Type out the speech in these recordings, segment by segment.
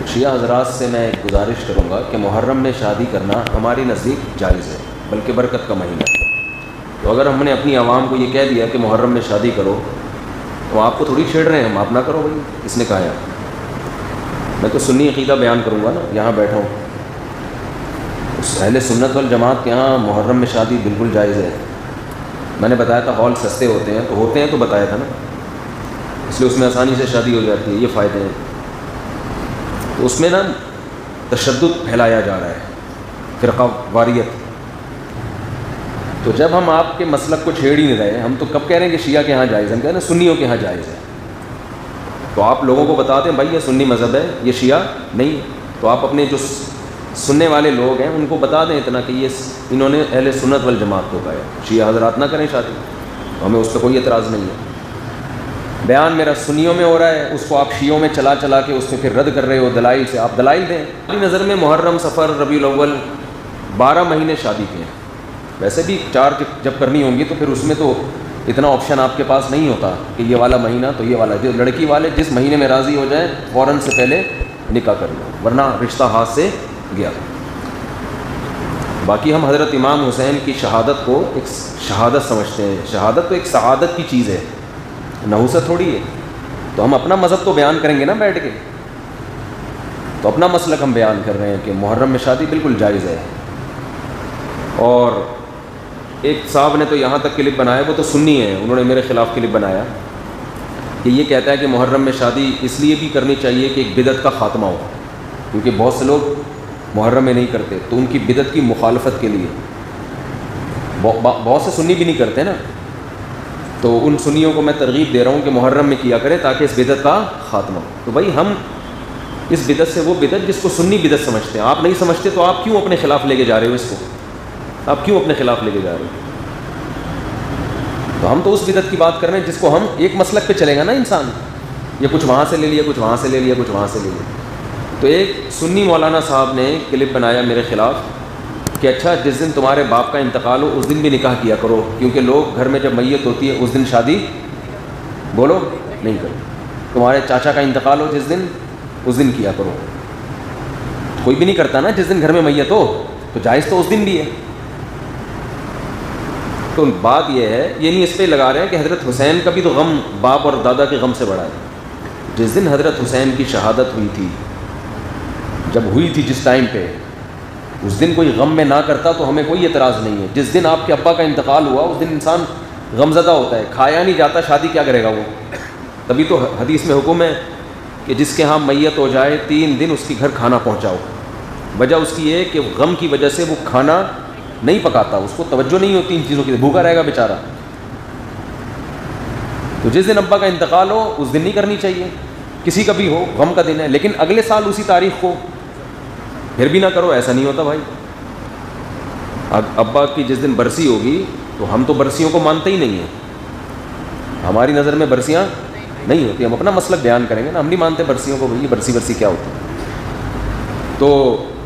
شیعہ حضرات سے میں ایک گزارش کروں گا کہ محرم میں شادی کرنا ہماری نزدیک جائز ہے، بلکہ برکت کا مہینہ ہے۔ تو اگر ہم نے اپنی عوام کو یہ کہہ دیا کہ محرم میں شادی کرو، تو آپ کو تھوڑی چھیڑ رہے ہیں ہم، آپ نہ کرو بھائی، اس نے کہا ہے۔ میں تو سنی عقیدہ بیان کروں گا نا، یہاں بیٹھا ہوں۔ اہل سنت والجماعت کے یہاں محرم میں شادی بالکل جائز ہے۔ میں نے بتایا تھا ہال سستے ہوتے ہیں تو بتایا تھا نا، اس لیے اس میں آسانی سے شادی ہو جاتی ہے، یہ فائدے ہیں۔ تو اس میں نا تشدد پھیلایا جا رہا ہے، فرقہ واریت۔ تو جب ہم آپ کے مسلک کو چھیڑ ہی نہیں رہے، ہم تو کب کہہ رہے ہیں کہ شیعہ کے ہاں جائز ہے، ہم کہہ رہے ہیں سنیوں کے ہاں جائز ہے۔ تو آپ لوگوں کو بتا دیں بھائی یہ سنی مذہب ہے، یہ شیعہ نہیں ہے۔ تو آپ اپنے جو سننے والے لوگ ہیں ان کو بتا دیں اتنا کہ یہ انہوں نے اہل سنت والجماعت کو کہا ہے، شیعہ حضرات نہ کریں شادی، ہمیں اس پہ کوئی اعتراض نہیں ہے۔ بیان میرا سنیوں میں ہو رہا ہے، اس کو آپ شیعوں میں چلا کے اس میں پھر رد کر رہے ہو دلائل سے، آپ دلائل دیں۔ میری نظر میں محرم، صفر، ربیع الاول 12 مہینے شادی کے ہیں۔ ویسے بھی 4 جب کرنی ہوں گی تو پھر اس میں تو اتنا آپشن آپ کے پاس نہیں ہوتا کہ یہ والا مہینہ تو یہ والا، جو لڑکی والے جس مہینے میں راضی ہو جائیں فوراً سے پہلے نکاح کر لو، ورنہ رشتہ ہاتھ سے گیا۔ باقی ہم حضرت امام حسین کی شہادت کو ایک شہادت سمجھتے ہیں، شہادت تو ایک سعادت کی چیز ہے، نحوست تھوڑی ہے۔ تو ہم اپنا مذہب تو بیان کریں گے نا بیٹھ کے، تو اپنا مسلک ہم بیان کر رہے ہیں کہ محرم میں شادی بالکل جائز ہے۔ اور ایک صاحب نے تو یہاں تک کلپ بنایا، وہ تو سنی ہے، انہوں نے میرے خلاف کلپ بنایا کہ یہ کہتا ہے کہ محرم میں شادی اس لیے بھی کرنی چاہیے کہ ایک بدعت کا خاتمہ ہو، کیونکہ بہت سے لوگ محرم میں نہیں کرتے، تو ان کی بدعت کی مخالفت کے لیے بہت سے سنی بھی نہیں کرتے نا، تو ان سنیوں کو میں ترغیب دے رہا ہوں کہ محرم میں کیا کرے تاکہ اس بدعت کا خاتمہ ہو۔ تو بھائی ہم اس بدعت سے، وہ بدعت جس کو سنی بدعت سمجھتے ہیں، آپ نہیں سمجھتے تو آپ کیوں اپنے خلاف لے کے جا رہے ہو اس کو؟ آپ کیوں اپنے خلاف لے کے جا رہے ہو؟ تو ہم تو اس بدعت کی بات کر رہے ہیں جس کو ہم ایک مسلک پہ چلے گا نا انسان، یہ کچھ وہاں سے لے لیا، کچھ وہاں سے لے لیا، کچھ وہاں سے لے لیا۔ تو ایک سنی مولانا صاحب نے کلپ بنایا میرے خلاف کہ اچھا جس دن تمہارے باپ کا انتقال ہو اس دن بھی نکاح کیا کرو، کیونکہ لوگ گھر میں جب میت ہوتی ہے اس دن شادی بولو نہیں کرو، تمہارے چاچا کا انتقال ہو جس دن، اس دن کیا کرو۔ کوئی بھی نہیں کرتا نا جس دن گھر میں میت ہو، تو جائز تو اس دن بھی ہے۔ تو بات یہ ہے، یہ نہیں اس پہ لگا رہے ہیں کہ حضرت حسین کا بھی تو غم باپ اور دادا کے غم سے بڑا ہے۔ جس دن حضرت حسین کی شہادت ہوئی تھی، جب ہوئی تھی جس ٹائم پہ، اس دن کوئی غم میں نہ کرتا تو ہمیں کوئی اعتراض نہیں ہے۔ جس دن آپ کے ابا کا انتقال ہوا اس دن انسان غمزدہ ہوتا ہے، کھایا نہیں جاتا، شادی کیا کرے گا وہ؟ تبھی تو حدیث میں حکم ہے کہ جس کے ہاں میت ہو جائے 3 دن اس کے گھر کھانا پہنچاؤ۔ وجہ اس کی ہے کہ غم کی وجہ سے وہ کھانا نہیں پکاتا، اس کو توجہ نہیں ہوتی ان چیزوں کی، بھوکا رہے گا بیچارہ۔ تو جس دن ابا کا انتقال ہو اس دن نہیں کرنی چاہیے، کسی کا بھی ہو، غم کا دن ہے، لیکن اگلے سال اسی تاریخ کو پھر بھی نہ کرو، ایسا نہیں ہوتا بھائی۔ ابا کی جس دن برسی ہوگی تو ہم تو برسیوں کو مانتے ہی نہیں ہیں، ہماری نظر میں برسیاں نہیں ہوتی، ہم اپنا مسلک بیان کریں گے نا، ہم نہیں مانتے برسیوں کو، بھائی برسی کیا ہوتی ہے۔ تو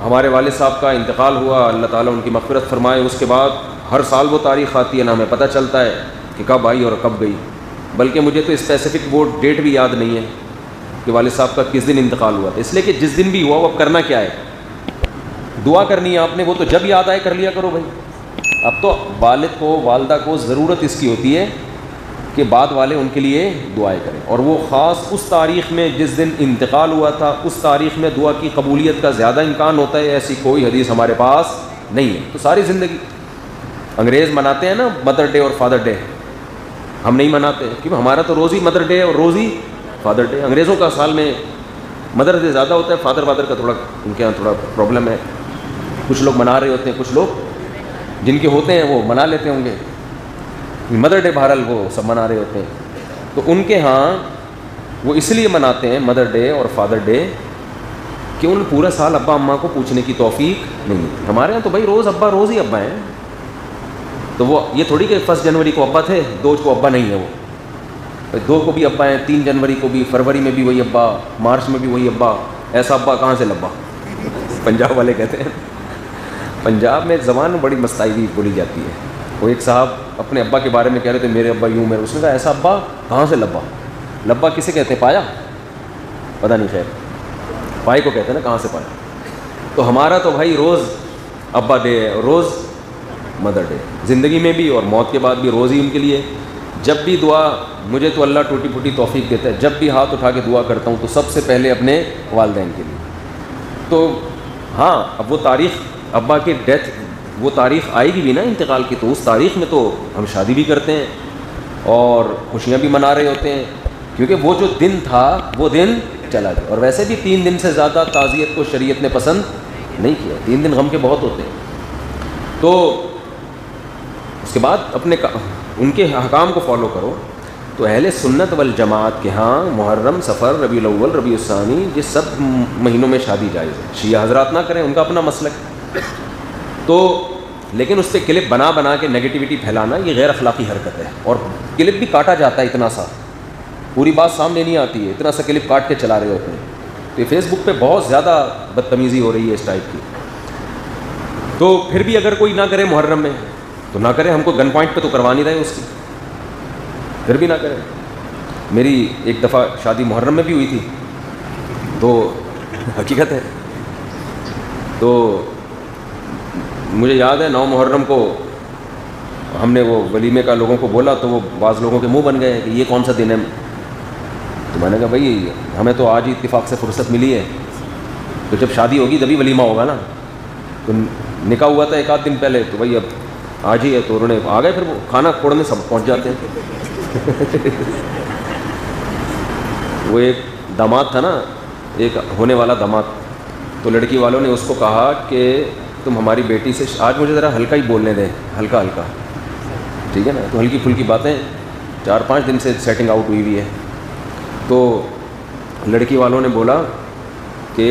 ہمارے والد صاحب کا انتقال ہوا، اللہ تعالیٰ ان کی مغفرت فرمائے۔ اس کے بعد ہر سال وہ تاریخ آتی ہے نا، ہمیں پتہ چلتا ہے کہ کب آئی اور کب گئی، بلکہ مجھے تو اسپیسیفک وہ ڈیٹ بھی یاد نہیں ہے کہ والد صاحب کا کس دن انتقال ہوا تھا، اس لیے کہ جس دن بھی ہوا وہ اب کرنا کیا ہے، دعا کرنی ہے آپ نے، وہ تو جب یاد آئے کر لیا کرو بھائی۔ اب تو والد کو، والدہ کو ضرورت اس کی ہوتی ہے کہ بعد والے ان کے لیے دعائیں کریں، اور وہ خاص اس تاریخ میں جس دن انتقال ہوا تھا اس تاریخ میں دعا کی قبولیت کا زیادہ امکان ہوتا ہے۔ ایسی کوئی حدیث ہمارے پاس نہیں ہے۔ تو ساری زندگی انگریز مناتے ہیں نا مدر ڈے اور فادر ڈے، ہم نہیں مناتے، کیونکہ ہمارا تو روز ہی مدر ڈے اور روز ہی فادر ڈے۔ انگریزوں کا سال میں مدر ڈے زیادہ ہوتا ہے، فادر کا تھوڑا ان کے یہاں تھوڑا پرابلم ہے، کچھ لوگ منا رہے ہوتے ہیں، کچھ لوگ جن کے ہوتے ہیں وہ منا لیتے ہوں گے، مدر ڈے بہرحال وہ سب منا رہے ہوتے ہیں۔ تو ان کے ہاں وہ اس لیے مناتے ہیں مدر ڈے اور فادر ڈے کہ ان پورا سال ابا اماں کو پوچھنے کی توفیق نہیں ہوتی۔ ہمارے ہاں تو بھائی روز ہی ابا ہیں، تو وہ یہ تھوڑی کہ 1 جنوری کو ابا تھے، 2 کو ابا نہیں ہے، وہ 2 کو بھی ابا ہیں، 3 جنوری کو بھی، فروری میں بھی وہی ابا، مارچ میں بھی وہی ابا، ایسا ابا کہاں سے لبا؟ پنجاب والے کہتے ہیں، پنجاب میں زبان بڑی مستعدی بولی جاتی ہے۔ وہ ایک صاحب اپنے ابا کے بارے میں کہہ رہے تھے میرے ابا یوں، میں اس نے کہا ایسا ابا کہاں سے لبا؟ لبا کسے کہتے ہیں؟ پایا؟ پتہ نہیں، خیر پائے کو کہتے ہیں نا، کہاں سے پایا. تو ہمارا تو بھائی روز ابا ڈے ہے، روز مدر ڈے، زندگی میں بھی اور موت کے بعد بھی روز ہی ان کے لیے. جب بھی دعا، مجھے تو اللہ ٹوٹی پھوٹی توفیق دیتا ہے، جب بھی ہاتھ اٹھا کے دعا کرتا ہوں تو سب سے پہلے اپنے والدین کے لیے. تو ہاں اب وہ تاریخ ابا کی ڈیتھ، وہ تاریخ آئے گی بھی نا انتقال کی، تو اس تاریخ میں تو ہم شادی بھی کرتے ہیں اور خوشیاں بھی منا رہے ہوتے ہیں، کیونکہ وہ جو دن تھا وہ دن چلا گیا. اور ویسے بھی 3 دن سے زیادہ تعزیت کو شریعت نے پسند نہیں کیا، 3 دن غم کے بہت ہوتے ہیں. تو اس کے بعد اپنے ان کے احکام کو فالو کرو. تو اہل سنت والجماعت کے ہاں محرم، صفر، ربیع الاول، ربیع الثانی، یہ سب مہینوں میں شادی جائز ہے. شیعہ حضرات نہ کریں، ان کا اپنا مسلک. تو لیکن اس پہ کلپ بنا بنا کے نگیٹیوٹی پھیلانا یہ غیر اخلاقی حرکت ہے. اور کلپ بھی کاٹا جاتا ہے اتنا سا، پوری بات سامنے نہیں آتی ہے، اتنا سا کلپ کاٹ کے چلا رہے ہوتے ہیں. تو یہ فیس بک پہ بہت زیادہ بدتمیزی ہو رہی ہے اس ٹائپ کی. تو پھر بھی اگر کوئی نہ کرے محرم میں تو نہ کرے، ہم کو گن پوائنٹ پہ تو کروا نہیں رہے اس کی، پھر بھی نہ کرے. میری ایک دفعہ شادی محرم میں بھی ہوئی تھی، تو حقیقت ہے. تو مجھے یاد ہے 9 محرم کو ہم نے وہ ولیمے کا لوگوں کو بولا، تو وہ بعض لوگوں کے منہ بن گئے کہ یہ کون سا دن ہے. تو میں نے کہا بھائی ہمیں تو آج ہی اتفاق سے فرصت ملی ہے، تو جب شادی ہوگی تبھی ولیمہ ہوگا نا. تو نکاح ہوا تھا 1 آدھ دن پہلے، تو بھائی اب آج ہی ہے، تو انہوں نے آ گئے. پھر وہ کھانا کھوڑنے سب پہنچ جاتے ہیں. وہ ایک داماد تھا نا، ایک ہونے والا داماد، تو لڑکی والوں نے اس کو کہا کہ تم ہماری بیٹی سے آج مجھے ذرا ہلکا ہی بولنے دیں، ہلکا ہلکا، ٹھیک ہے نا. تو ہلکی پھلکی باتیں، 4-5 دن سے سیٹنگ آؤٹ ہوئی ہے. تو لڑکی والوں نے بولا کہ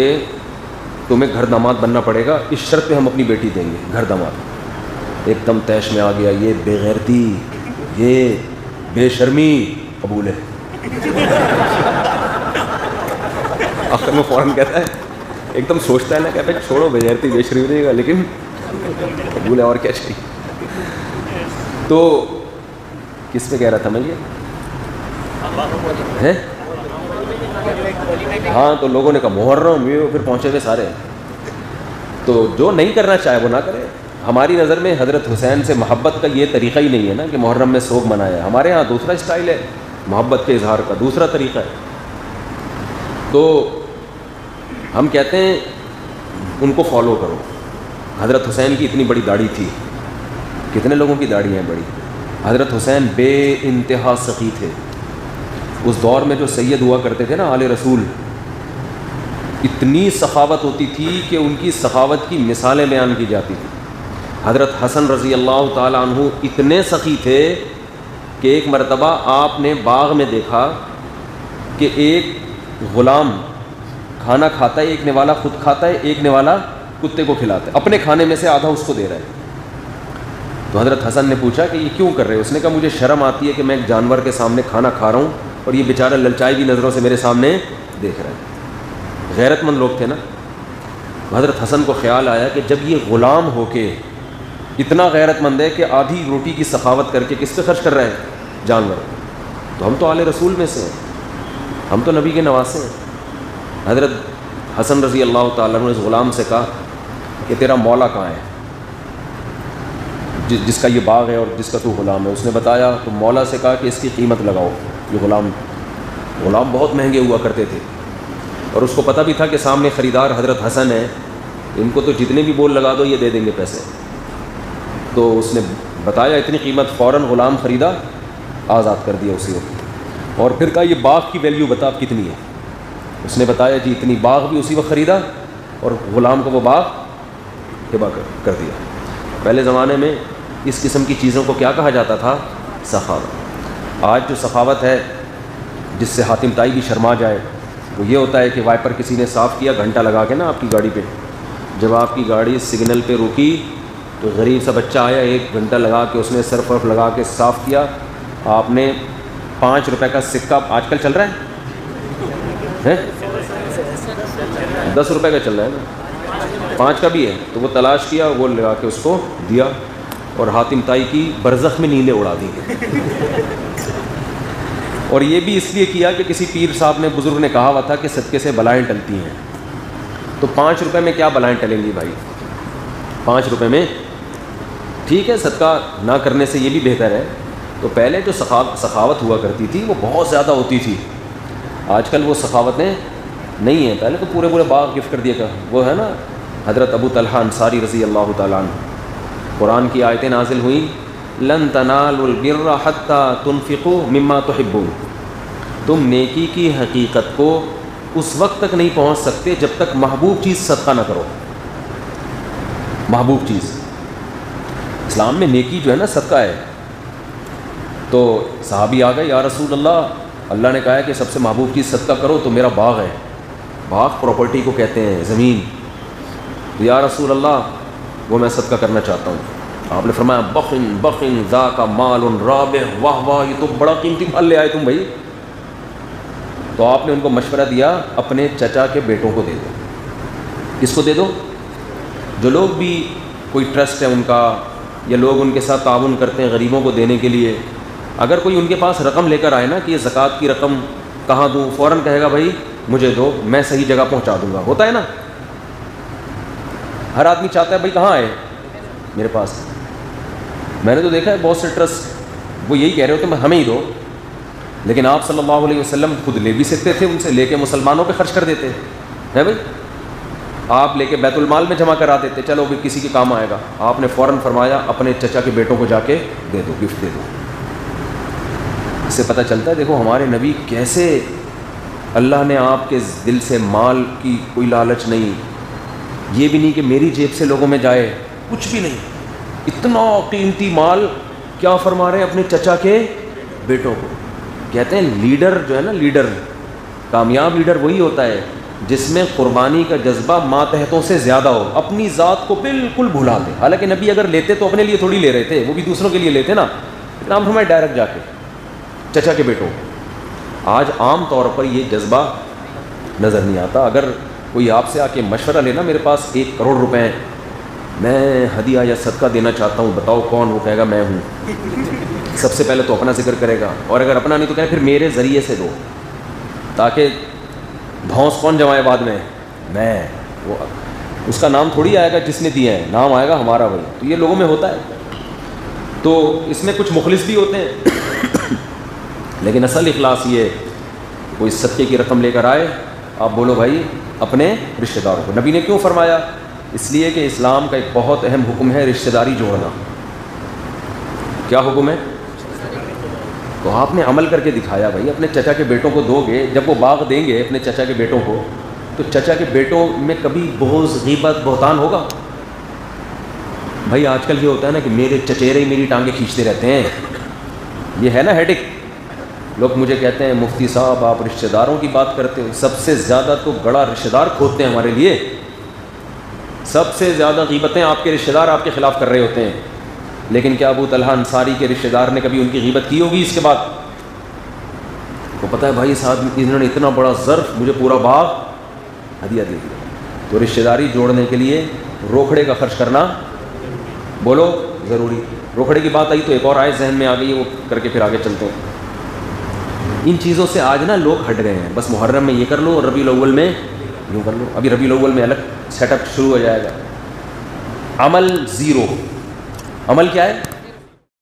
تمہیں گھر داماد بننا پڑے گا، اس شرط پہ ہم اپنی بیٹی دیں گے گھر داماد. ایک دم تیش میں آ گیا، یہ بے غیرتی، یہ بے شرمی قبول ہے. آخر میں فوراً کہتا ہے، ایک دم سوچتا ہے نا، کہتا ہے چھوڑو بے غیرتی بے شرمی دے گا، لیکن قبول ہے، اور کیا چاہیے. تو کس پہ کہہ رہا تھا میں یہ ہے؟ ہاں تو لوگوں نے کہا محرم، یہ پھر پہنچے ہوئے سارے. تو جو نہیں کرنا چاہے وہ نہ کرے. ہماری نظر میں حضرت حسین سے محبت کا یہ طریقہ ہی نہیں ہے نا کہ محرم میں سوگ منایا. ہمارے ہاں دوسرا اسٹائل ہے محبت کے اظہار کا، دوسرا طریقہ ہے. تو ہم کہتے ہیں ان کو فالو کرو. حضرت حسین کی اتنی بڑی داڑھی تھی، کتنے لوگوں کی داڑھی ہیں بڑی. حضرت حسین بے انتہا سخی تھے. اس دور میں جو سید ہوا کرتے تھے نا آل رسول، اتنی سخاوت ہوتی تھی کہ ان کی سخاوت کی مثالیں بیان کی جاتی تھی. حضرت حسن رضی اللہ تعالیٰ عنہ اتنے سخی تھے کہ ایک مرتبہ آپ نے باغ میں دیکھا کہ ایک غلام کھانا کھاتا ہے، ایک نوالا خود کھاتا ہے، ایک نوالا کتے کو کھلاتا ہے، اپنے کھانے میں سے آدھا اس کو دے رہا ہے. تو حضرت حسن نے پوچھا کہ یہ کیوں کر رہے ہو؟ اس نے کہا مجھے شرم آتی ہے کہ میں ایک جانور کے سامنے کھانا کھا رہا ہوں اور یہ بیچارہ للچائی ہوئی نظروں سے میرے سامنے دیکھ رہا ہے. غیرت مند لوگ تھے نا. حضرت حسن کو خیال آیا کہ جب یہ غلام ہو کے اتنا غیرت مند ہے کہ آدھی روٹی کی سخاوت کر کے کس پہ خرچ کر رہا ہے؟ جانور. تو ہم تو آل رسول میں سے ہیں، ہم تو نبی کے نواسے ہیں. حضرت حسن رضی اللہ تعالیٰ نے اس غلام سے کہا کہ تیرا مولا کہاں ہے، جس کا یہ باغ ہے اور جس کا تو غلام ہے؟ اس نے بتایا. تو مولا سے کہا کہ اس کی قیمت لگاؤ. یہ غلام بہت مہنگے ہوا کرتے تھے اور اس کو پتہ بھی تھا کہ سامنے خریدار حضرت حسن ہے، ان کو تو جتنے بھی بول لگا دو یہ دے دیں گے پیسے. تو اس نے بتایا اتنی قیمت، فوراً غلام خریدا، آزاد کر دیا اسی وقت. اور پھر کہا یہ باغ کی ویلیو بتا کتنی ہے؟ اس نے بتایا جی اتنی. باغ بھی اسی وقت خریدا اور غلام کو وہ باغ ہبہ کر دیا. پہلے زمانے میں اس قسم کی چیزوں کو کیا کہا جاتا تھا؟ سخاوت. آج جو سخاوت ہے جس سے حاتم طائی بھی شرما جائے وہ یہ ہوتا ہے کہ وائپر کسی نے صاف کیا گھنٹہ لگا کے نا آپ کی گاڑی پہ، جب آپ کی گاڑی سگنل پہ رکی تو غریب سا بچہ آیا، 1 گھنٹہ لگا کے اس نے سرف ورف لگا کے صاف کیا. آپ نے 5 روپے کا سکہ آج کل چل رہا ہے 10 روپے کا چل رہا ہے نا، 5 کا بھی ہے، تو وہ تلاش کیا، وہ لگا کے اس کو دیا اور حاتم طائی کی برزخ میں نیلیں اڑا دی. اور یہ بھی اس لیے کیا کہ کسی پیر صاحب نے، بزرگ نے کہا ہوا تھا کہ صدقے سے بلائیں ٹلتی ہیں. تو 5 روپے میں کیا بلائیں ٹلیں گی بھائی؟ 5 روپے میں ٹھیک ہے، صدقہ نہ کرنے سے یہ بھی بہتر ہے. تو پہلے جو سخاوت ہوا کرتی تھی وہ بہت زیادہ ہوتی تھی. آج کل وہ سخاوتیں نہیں ہیں. پہلے تو پورے باغ گفٹ کر دیا تھا. وہ ہے نا حضرت ابو طلحہ انصاری رضی اللہ تعالیٰ عنہ، قرآن کی آیتیں نازل ہوئیں، لن تنالوا البر حتى تنفقوا مما تحبون. تم نیکی کی حقیقت کو اس وقت تک نہیں پہنچ سکتے جب تک محبوب چیز صدقہ نہ کرو. محبوب چیز اسلام میں نیکی جو ہے نا صدقہ ہے. تو صحابی آ گئے، یا رسول اللہ نے کہا ہے کہ سب سے محبوب چیز صدقہ کرو، تو میرا باغ ہے. باغ پراپرٹی کو کہتے ہیں، زمین. تو یا رسول اللہ وہ میں صدقہ کرنا چاہتا ہوں. آپ نے فرمایا بخن ذاک مال رابح. واہ واہ، یہ تو بڑا قیمتی مال لے آئے تم بھائی. تو آپ نے ان کو مشورہ دیا اپنے چچا کے بیٹوں کو دے دو. کس کو دے دو؟ جو لوگ بھی کوئی ٹرسٹ ہے ان کا، یا لوگ ان کے ساتھ تعاون کرتے ہیں غریبوں کو دینے کے لیے، اگر کوئی ان کے پاس رقم لے کر آئے نا کہ یہ زکوٰۃ کی رقم کہاں دوں، فوراً کہے گا بھائی مجھے دو، میں صحیح جگہ پہنچا دوں گا. ہوتا ہے نا، ہر آدمی چاہتا ہے بھائی کہاں آئے میرے پاس. میں نے تو دیکھا ہے بہت سے ٹرسٹ وہ یہی کہہ رہے ہوتے ہیں ہمیں ہی دو، لیکن آپ صلی اللہ علیہ وسلم خود لے بھی سکتے تھے، ان سے لے کے مسلمانوں پہ خرچ کر دیتے ہیں بھائی. آپ لے کے بیت المال میں جمع کرا دیتے، چلو بھی کسی کے کام آئے گا. آپ نے فوراً فرمایا اپنے چچا کے بیٹوں کو جا کے دے دو، گفٹ دے دو. اس سے پتہ چلتا ہے دیکھو ہمارے نبی کیسے، اللہ نے آپ کے دل سے مال کی کوئی لالچ نہیں، یہ بھی نہیں کہ میری جیب سے لوگوں میں جائے، کچھ بھی نہیں. اتنا قیمتی مال کیا فرما رہے ہیں اپنے چچا کے بیٹوں کو. کہتے ہیں لیڈر جو ہے نا، لیڈر کامیاب لیڈر وہی ہوتا ہے جس میں قربانی کا جذبہ ماتحتوں سے زیادہ ہو، اپنی ذات کو بالکل بھلا دے. حالانکہ نبی اگر لیتے تو اپنے لیے تھوڑی لے رہے تھے، وہ بھی دوسروں کے لیے لیتے نا. نام ہمیں ڈائریکٹ جا کے چچا کے بیٹوں. آج عام طور پر یہ جذبہ نظر نہیں آتا. اگر کوئی آپ سے آ کے مشورہ لینا میرے پاس 1 کروڑ روپے ہیں، میں ہدیہ یا صدقہ دینا چاہتا ہوں، بتاؤ کون؟ وہ کہے گا میں ہوں. سب سے پہلے تو اپنا ذکر کرے گا، اور اگر اپنا نہیں تو کہے پھر میرے ذریعے سے دو، تاکہ بھونس کون جمائے بعد میں؟ میں. وہ اس کا نام تھوڑی آئے گا جس نے دیا ہے، نام آئے گا ہمارا بھائی. تو یہ لوگوں میں ہوتا ہے. تو اس میں کچھ مخلص بھی ہوتے ہیں لیکن اصل اخلاص یہ ہے کوئی صدقے کی رقم لے کر آئے، آپ بولو بھائی اپنے رشتہ داروں کو. نبی نے کیوں فرمایا؟ اس لیے کہ اسلام کا ایک بہت اہم حکم ہے رشتہ داری جوڑنا. کیا حکم ہے؟ تو آپ نے عمل کر کے دکھایا بھائی. اپنے چچا کے بیٹوں کو دو گے، جب وہ باغ دیں گے اپنے چچا کے بیٹوں کو، تو چچا کے بیٹوں میں کبھی بغض، غیبت، بہتان ہوگا؟ بھائی آج کل یہ ہوتا ہے نا کہ میرے چچیرے ہی میری ٹانگیں کھینچتے رہتے ہیں. یہ ہے نا ہیڈک. لوگ مجھے کہتے ہیں مفتی صاحب آپ رشتہ داروں کی بات کرتے ہو. سب سے زیادہ تو بڑا رشتہ دار کھوتے ہیں ہمارے لیے. سب سے زیادہ غیبتیں آپ کے رشتہ دار آپ کے خلاف کر رہے ہوتے ہیں. لیکن کیا ابو طلحہ انصاری کے رشتہ دار نے کبھی ان کی غیبت کی ہوگی اس کے بعد؟ تو پتہ ہے بھائی اس آدمی انہوں نے اتنا بڑا ظرف مجھے پورا باغ ہدیہ دے دیا. تو رشتہ داری جوڑنے کے لیے روکھڑے کا خرچ کرنا بولو ضروری. روکھڑے کی بات آئی تو ایک اور آئے ذہن میں آ گئی ہے، وہ کر کے پھر آگے چلتے ہیں. ان چیزوں سے آج نا لوگ ہٹ گئے ہیں. بس محرم میں یہ کر لو اور ربیع الاول میں یوں کر لو. ابھی ربیع الاول میں الگ سیٹ اپ شروع ہو جائے گا. عمل زیرو. عمل کیا ہے؟